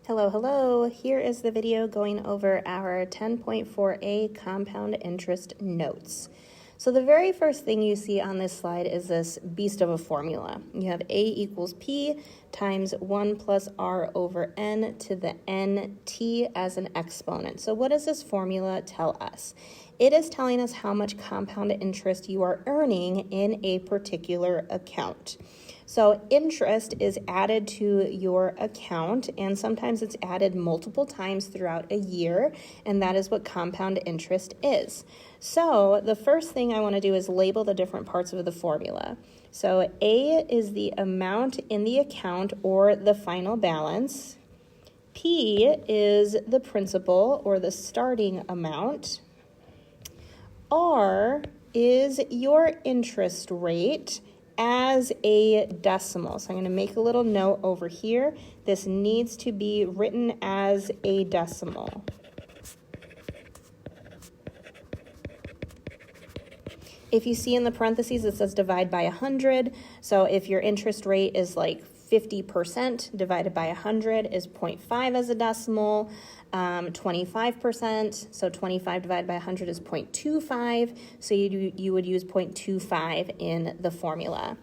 Hello, hello. Here is the video going over our 10.4a compound interest notes. So the very first thing you see on this slide is this beast of a formula. You have a equals p times 1 plus r over n to the nt as an exponent. So what does this formula tell us? It is telling us how much compound interest you are earning in a particular account. So interest is added to your account, and sometimes it's added multiple times throughout a year, and that is what compound interest is. So the first thing I want to do is label the different parts of the formula. So A is the amount in the account or the final balance. P is the principal or the starting amount. R is your interest rate as a decimal. So I'm going to make a little note over here. This needs to be written as a decimal. If you see in the parentheses, it says divide by 100. So if your interest rate is like 50% divided by 100 is 0.5 as a decimal. 25%, so 25 divided by 100 is 0.25, so you would use 0.25 in the formula.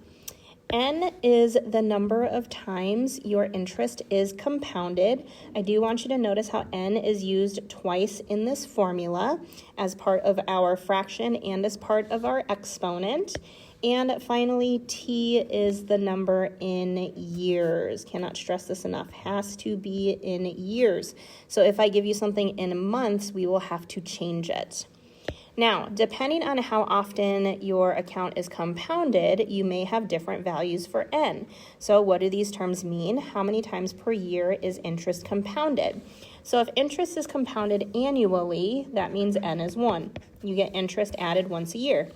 N is the number of times your interest is compounded. I do want you to notice how N is used twice in this formula as part of our fraction and as part of our exponent. And finally, T is the number in years. Cannot stress this enough. Has to be in years. So if I give you something in months, we will have to change it. Now, depending on how often your account is compounded, you may have different values for N. So what do these terms mean? How many times per year is interest compounded? So if interest is compounded annually, that means N is 1. You get interest added once a year.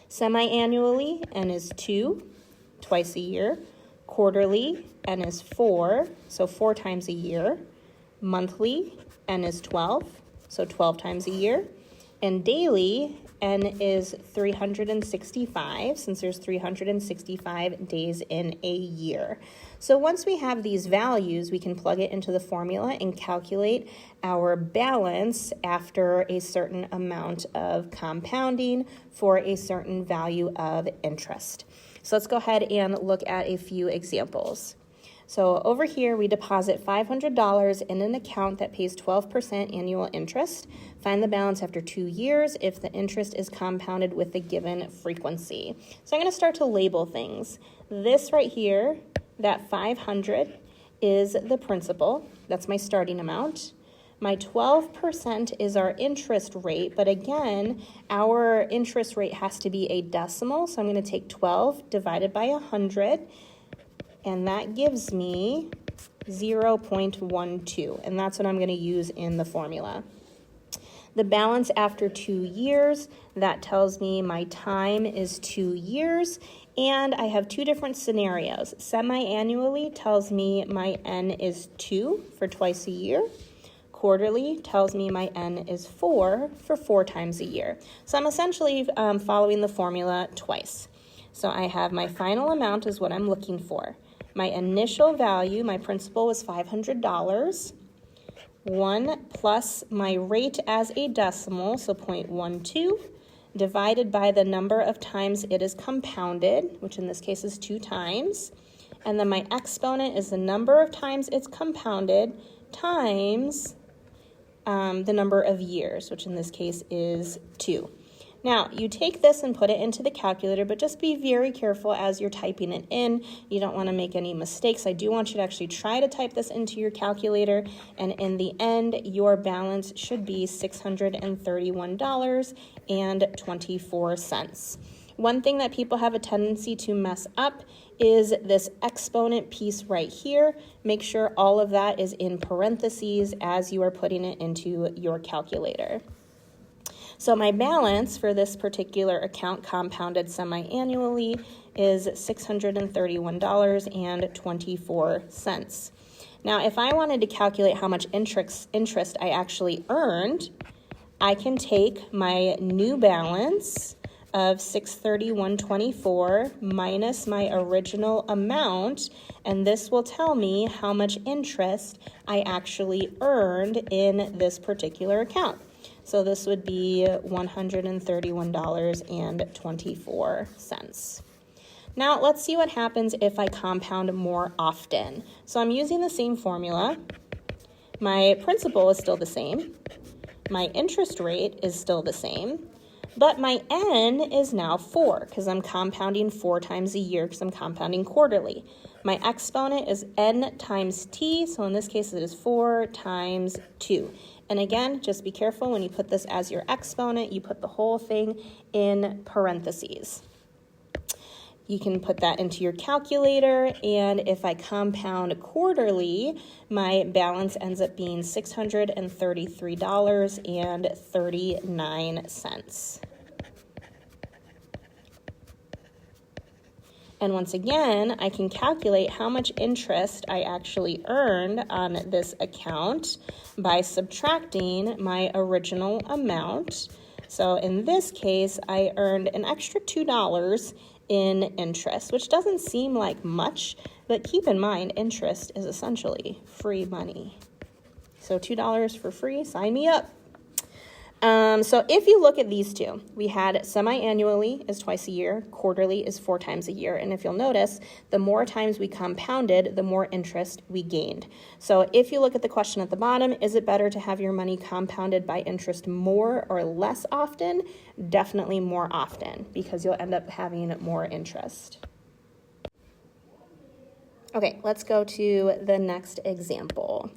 Semi-annually, N is 2, twice a year. Quarterly, N is 4, so 4 times a year. Monthly, N is 12, so 12 times a year. And daily, N is 365, since there's 365 days in a year. So once we have these values, we can plug it into the formula and calculate our balance after a certain amount of compounding for a certain value of interest. So let's go ahead and look at a few examples. So over here, we deposit $500 in an account that pays 12% annual interest. Find the balance after 2 years if the interest is compounded with the given frequency. So I'm going to start to label things. This right here, that 500 is the principal. That's my starting amount. My 12% is our interest rate, but again, our interest rate has to be a decimal. So I'm going to take 12 divided by 100. And that gives me 0.12, and that's what I'm going to use in the formula. The balance after 2 years, that tells me my time is 2 years, and I have 2 different scenarios. Semi-annually tells me my N is 2 for twice a year. Quarterly tells me my N is 4 for 4 times a year. So I'm essentially following the formula twice. So I have my final amount is what I'm looking for. My initial value, my principal was $500. 1 plus my rate as a decimal, so 0.12, divided by the number of times it is compounded, which in this case is 2 times. And then my exponent is the number of times it's compounded times the number of years, which in this case is 2. Now, you take this and put it into the calculator, but just be very careful as you're typing it in. You don't want to make any mistakes. I do want you to actually try to type this into your calculator, and in the end, your balance should be $631.24. One thing that people have a tendency to mess up is this exponent piece right here. Make sure all of that is in parentheses as you are putting it into your calculator. So my balance for this particular account compounded semi-annually is $631.24. Now, if I wanted to calculate how much interest I actually earned, I can take my new balance of 631.24 minus my original amount, and this will tell me how much interest I actually earned in this particular account. So this would be $131.24. Now let's see what happens if I compound more often. So I'm using the same formula. My principal is still the same. My interest rate is still the same. But my n is now 4 because I'm compounding 4 times a year because I'm compounding quarterly. My exponent is n times t, so in this case it is 4 times 2. And again, just be careful when you put this as your exponent, you put the whole thing in parentheses. You can put that into your calculator, and if I compound quarterly, my balance ends up being $633.39. And once again, I can calculate how much interest I actually earned on this account by subtracting my original amount. So in this case, I earned an extra $2 in interest, which doesn't seem like much, but keep in mind, interest is essentially free money. So $2 for free, sign me up. So if you look at these two, we had semi-annually is twice a year, quarterly is 4 times a year. And if you'll notice, the more times we compounded, the more interest we gained. So if you look at the question at the bottom, is it better to have your money compounded by interest more or less often? Definitely more often, because you'll end up having more interest. Okay, let's go to the next example.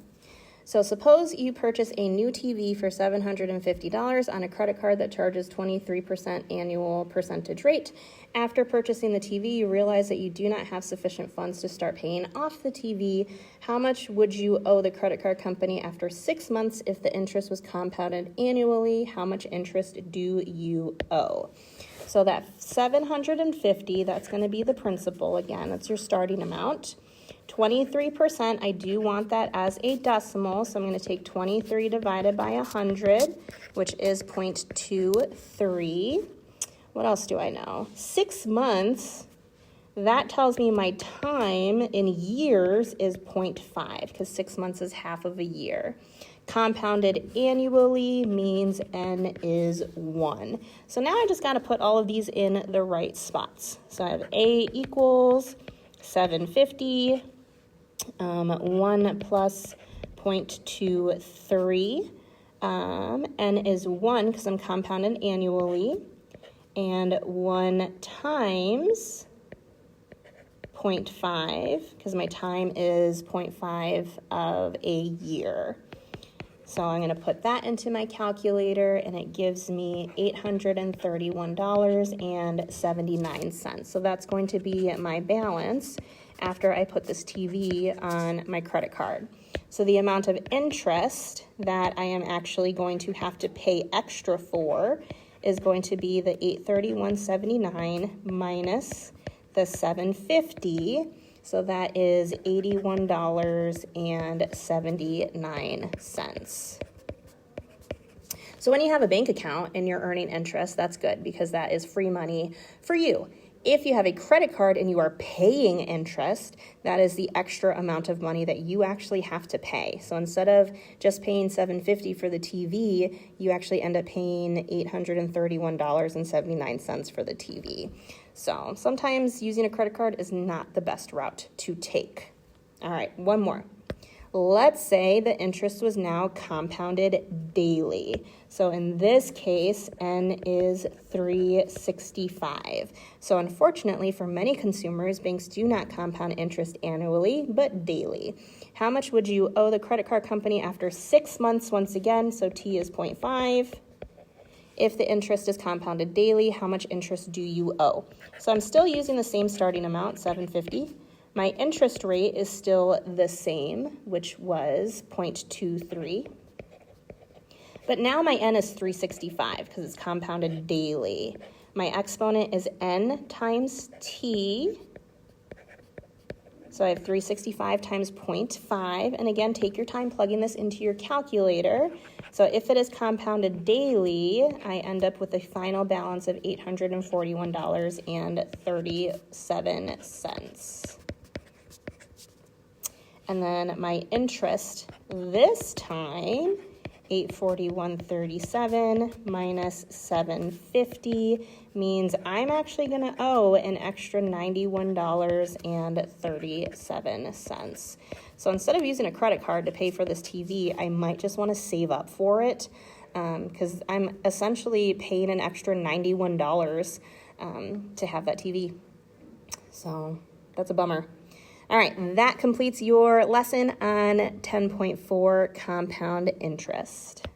So suppose you purchase a new TV for $750 on a credit card that charges 23% annual percentage rate. After purchasing the TV, you realize that you do not have sufficient funds to start paying off the TV. How much would you owe the credit card company after 6 months if the interest was compounded annually? How much interest do you owe? So that $750, that's going to be the principal again. That's your starting amount. 23%, I do want that as a decimal, so I'm going to take 23 divided by 100, which is 0.23. What else do I know? 6 months, that tells me my time in years is 0.5, because 6 months is half of a year. Compounded annually means n is 1. So now I just got to put all of these in the right spots. So I have A equals 750. 1 plus 0.23, n is 1 because I'm compounding annually, and 1 times 0.5 because my time is 0.5 of a year. So I'm going to put that into my calculator, and it gives me $831.79. So that's going to be my balance after I put this TV on my credit card. So the amount of interest that I am actually going to have to pay extra for is going to be the $831.79 minus the $750. So that is $81.79. So when you have a bank account and you're earning interest, that's good because that is free money for you. If you have a credit card and you are paying interest, that is the extra amount of money that you actually have to pay. So instead of just paying $750 for the TV, you actually end up paying $831.79 for the TV. So sometimes using a credit card is not the best route to take. All right, one more. Let's say the interest was now compounded daily. So in this case, n is 365. So unfortunately for many consumers, banks do not compound interest annually, but daily. How much would you owe the credit card company after 6 months once again? So t is 0.5. If the interest is compounded daily, how much interest do you owe? So I'm still using the same starting amount, $750. My interest rate is still the same, which was 0.23. But now my n is 365 because it's compounded daily. My exponent is n times t. So I have 365 times 0.5, and again, take your time plugging this into your calculator. So if it is compounded daily, I end up with a final balance of $841.37. And then my interest this time, $841.37 minus $750 means I'm actually going to owe an extra $91.37. So instead of using a credit card to pay for this TV, I might just want to save up for it because I'm essentially paying an extra $91 to have that TV. So that's a bummer. All right, that completes your lesson on 10.4 compound interest.